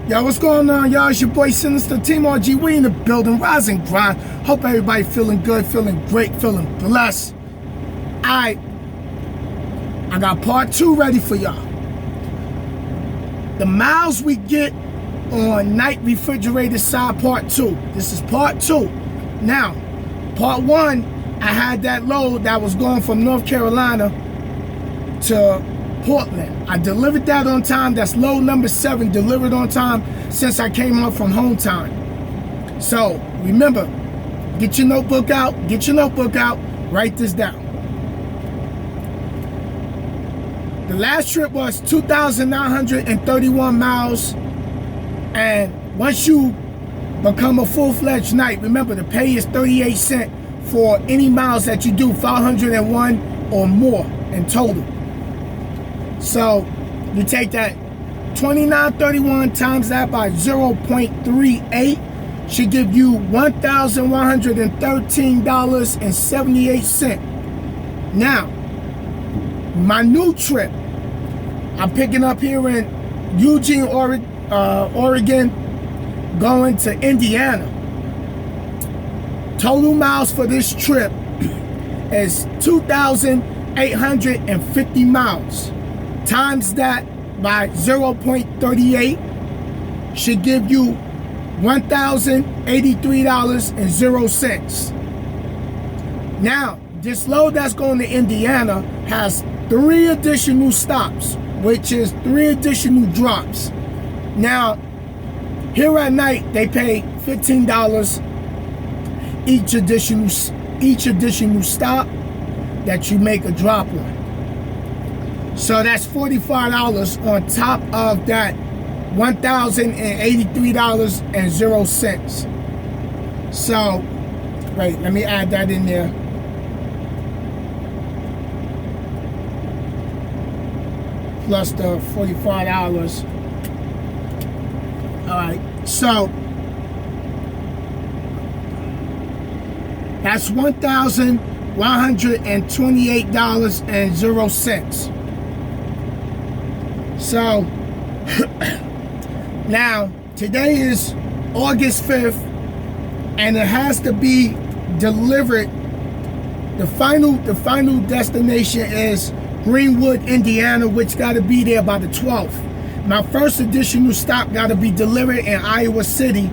Yo, what's going on, y'all? It's your boy Sinister, Team RG. We in the building, rise and grind. Hope everybody feeling good, feeling great, feeling blessed. I got part 2 ready for y'all. The miles we get on night refrigerated side part 2. This is part 2. Now, part 1, I had that load that was going from North Carolina to Portland. I delivered that on time. That's load number 7, delivered on time since I came up from home time. So remember, get your notebook out, write this down. The last trip was 2,931 miles, and once you become a full-fledged night, remember the pay is 38 cents for any miles that you do, 501 or more in total. So you take that 2931 times that by 0.38 should give you $1,113.78. Now, my new trip, I'm picking up here in Eugene, Oregon, going to Indiana. Total miles for this trip is 2,850 miles. Times that by 0.38 should give you $1,083.00. Now, this load that's going to Indiana has 3 additional stops, which is 3 additional drops. Now, here at night, they pay $15 each additional stop that you make a drop on. So that's $45 on top of that $1,083.00. So, wait, let me add that in there. Plus the $45. All right, so that's $1,128.00. So now today is August 5th, and it has to be delivered. The final destination is Greenwood, Indiana, which got to be there by the 12th. My first additional stop got to be delivered in Iowa City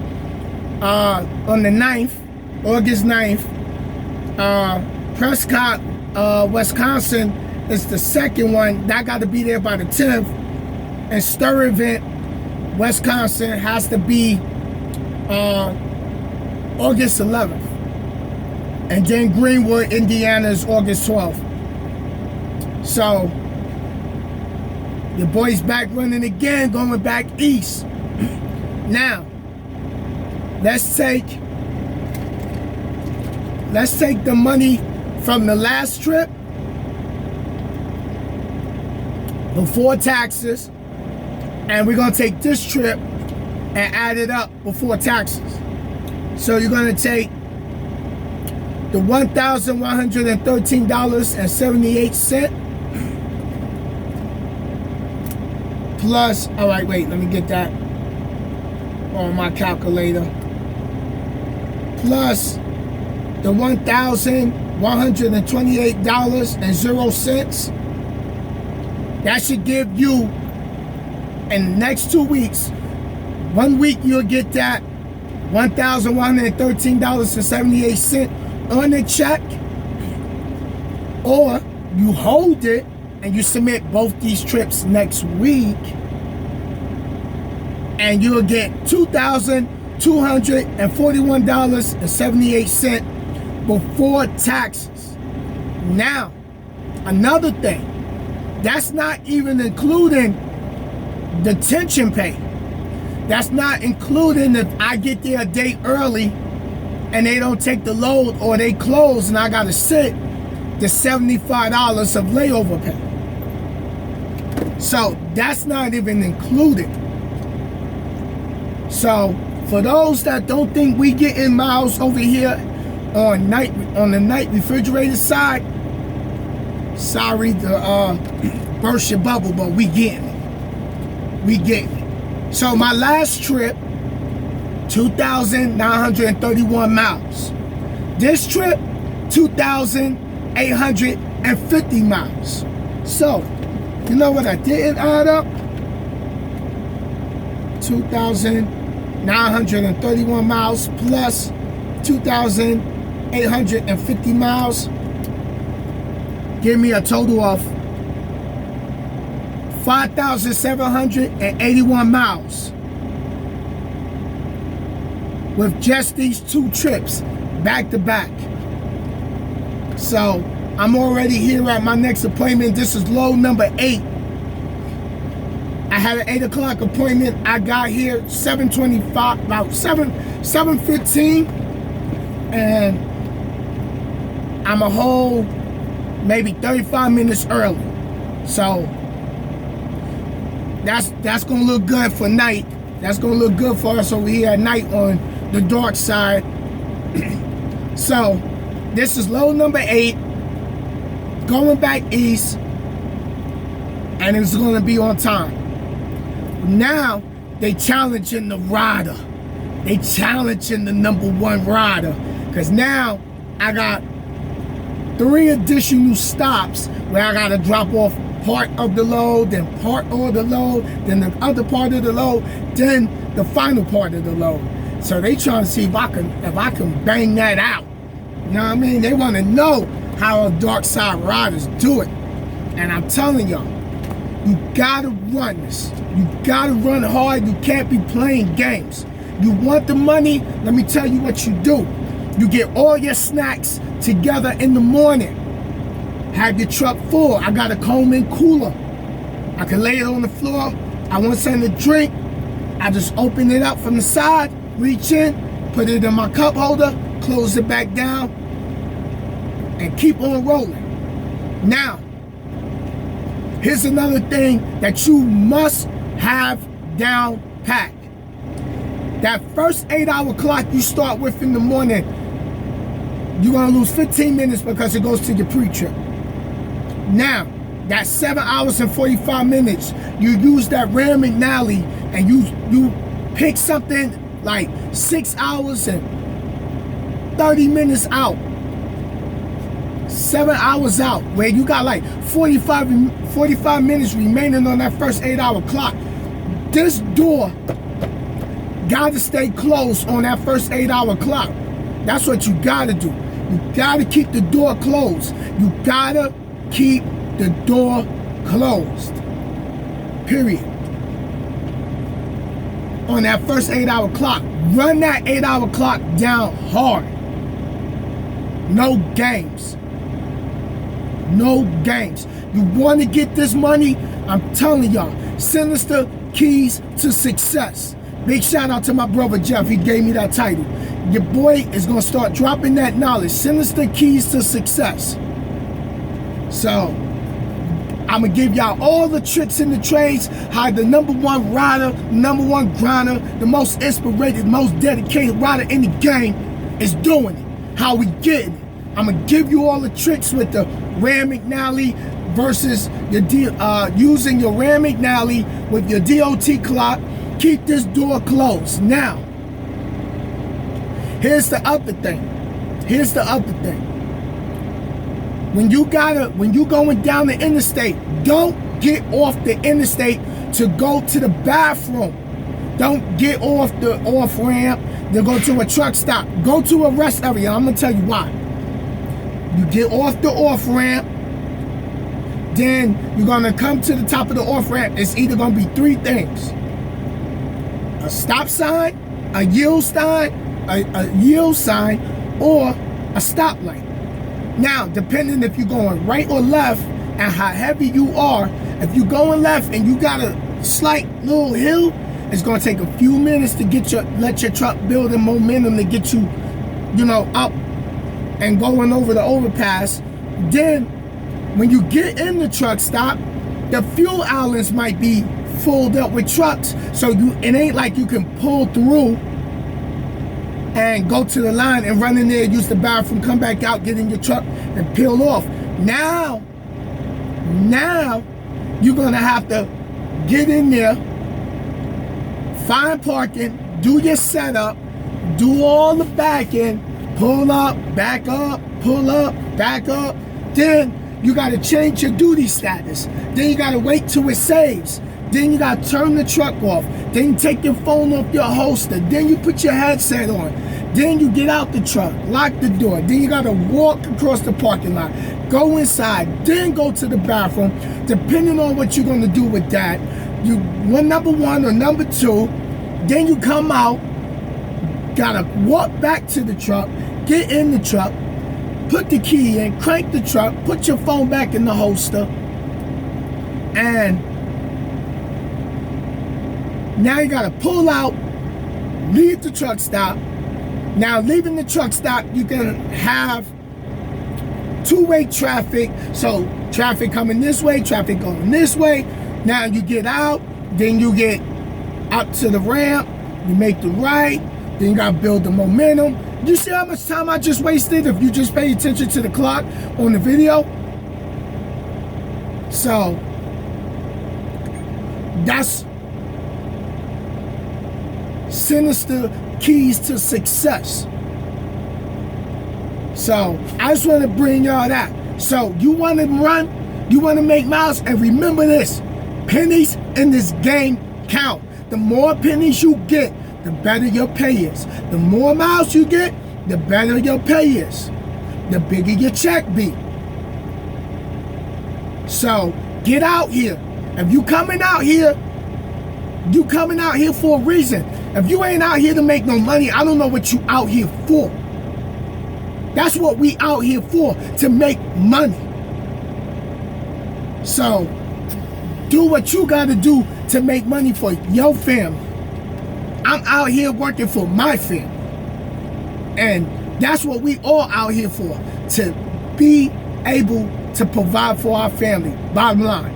on the 9th, August 9th. Prescott, Wisconsin is the second one. That got to be there by the 10th. And Sturtevant, Wisconsin has to be August 11th. And then Greenwood, Indiana is August 12th. So, your boy's back running again, going back east. Now, let's take the money from the last trip before taxes, and we're gonna take this trip and add it up before taxes. So you're gonna take the $1,113.78 plus, all right, wait, let me get that on my calculator, plus the $1,128.00. That should give you, in the next 2 weeks, 1 week you'll get that $1,113.78 on the check, or you hold it and you submit both these trips next week, and you'll get $2,241.78 before taxes. Now, another thing, that's not even including detention pay. That's not including if I get there a day early and they don't take the load, or they close and I gotta sit, the $75 of layover pay. So that's not even included. So for those that don't think we getting miles over here on the night refrigerated side, sorry to burst your bubble, but we getting it. So my last trip, 2,931 miles. This trip, 2,850 miles. So, you know what I didn't add up? 2,931 miles plus 2,850 miles. Give me a total of 5,781 miles with just these two trips back to back. So I'm already here at my next appointment. This is load number 8. I had an 8 o'clock appointment. I got here 7:25, about 7:15, and I'm a whole maybe 35 minutes early. So that's gonna look good for night. That's gonna look good for us over here at night on the dark side. So this is load number 8, going back east, and it's gonna be on time. Now they challenging the rider. They challenging the #1 rider, because now I got 3 additional stops where I gotta drop off part of the load, then part of the load, then the other part of the load, then the final part of the load. So they trying to see if I can bang that out. You know what I mean? They want to know how dark side riders do it. And I'm telling y'all, you gotta run this. You gotta run hard. You can't be playing games. You want the money? Let me tell you what you do. You get all your snacks together in the morning. Have your truck full. I got a Coleman cooler. I can lay it on the floor. I want something to drink. I just open it up from the side, reach in, put it in my cup holder, close it back down, and keep on rolling. Now, here's another thing that you must have down packed. That first 8-hour clock you start with in the morning, you're gonna lose 15 minutes because it goes to your pre-trip. Now, that 7 hours and 45 minutes, you use that Rand McNally and you pick something like 6 hours and 30 minutes out. 7 hours out, where you got like 45 minutes remaining on that first 8-hour clock. This door gotta stay closed on that first 8-hour clock. That's what you gotta do. You gotta keep the door closed. You gotta keep the door closed. Period. On that first 8-hour clock. Run that 8-hour clock down hard. No games. No games. You want to get this money? I'm telling y'all, Sinnizter Keys to Success. Big shout out to my brother Jeff. He gave me that title. Your boy is going to start dropping that knowledge. Sinnizter Keys to Success. So, I'm going to give y'all all the tricks and the trades, how the #1 rider, #1 grinder, the most inspirated, most dedicated rider in the game is doing it. How we getting it. I'm going to give you all the tricks with the Rand McNally versus your using your Rand McNally with your DOT clock. Keep this door closed. Now, here's the other thing. Here's the other thing. When you going down the interstate, don't get off the interstate to go to the bathroom. Don't get off the off ramp to go to a truck stop. Go to a rest area. I'm gonna tell you why. You get off the off ramp, then you're gonna come to the top of the off ramp. It's either gonna be 3 things: a stop sign, a yield sign, or a stoplight. Now, depending if you're going right or left and how heavy you are, if you're going left and you got a slight little hill, it's gonna take a few minutes to let your truck build in momentum to get you, up and going over the overpass. Then, when you get in the truck stop, the fuel islands might be filled up with trucks, so it ain't like you can pull through and go to the line and run in there, use the bathroom, come back out, get in your truck, and peel off. Now, you're gonna have to get in there, find parking, do your setup, do all the back end, pull up, pull up, back up. Then you gotta change your duty status. Then you gotta wait till it saves. Then you gotta turn the truck off. Then you take your phone off your holster. Then you put your headset on. Then you get out the truck, lock the door. Then you gotta walk across the parking lot, go inside, then go to the bathroom. Depending on what you're gonna do with that, you number one or number two. Then you come out, gotta walk back to the truck, get in the truck, put the key in, crank the truck, put your phone back in the holster, and now you gotta pull out, leave the truck stop. Now leaving the truck stop, you can have two-way traffic. So traffic coming this way, traffic going this way. Now you get out, then you get up to the ramp, you make the right, then you gotta build the momentum. You see how much time I just wasted if you just pay attention to the clock on the video? So that's Sinnizter keys to success. So I just want to bring y'all that. So you want to run, you want to make miles, and remember this: pennies in this game count. The more pennies you get, the better your pay is. The more miles you get, the better your pay is. The bigger your check be. So get out here. If you coming out here, you coming out here for a reason. If you ain't out here to make no money, I don't know what you out here for. That's what we out here for, to make money. So do what you gotta do to make money for your family. I'm out here working for my family. And that's what we all out here for, to be able to provide for our family, bottom line.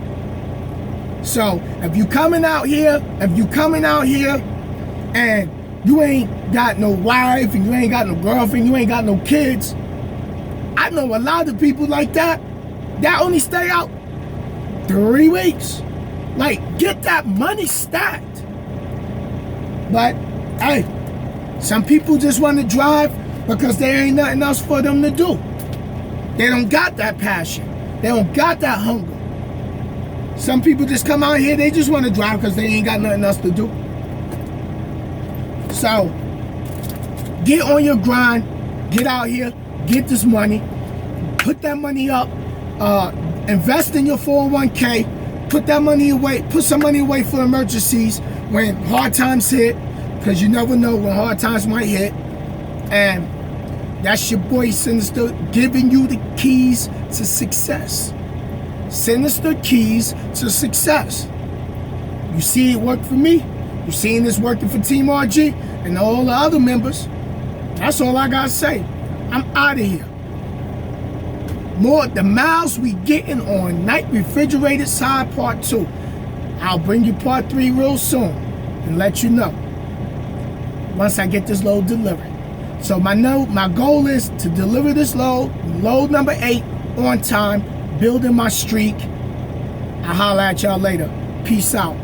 So if you coming out here, and you ain't got no wife, and you ain't got no girlfriend, you ain't got no kids, I know a lot of people like that only stay out 3 weeks. Like, get that money stacked. But hey, some people just want to drive because there ain't nothing else for them to do. They don't got that passion. They don't got that hunger. Some people just come out here, they just want to drive because they ain't got nothing else to do. So get on your grind, get out here, get this money, put that money up, invest in your 401k, put that money away, put some money away for emergencies when hard times hit, because you never know when hard times might hit. And that's your boy Sinnizter giving you the keys to success. Sinnizter keys to success. You see it work for me. You seeing this working for Team RG and all the other members. That's all I gotta say. I'm out of here. More the miles we getting on Night Refrigerated side part 2. I'll bring you part 3 real soon and let you know once I get this load delivered. So my goal is to deliver this load number 8 on time, building my streak. I'll holler at y'all later. Peace out.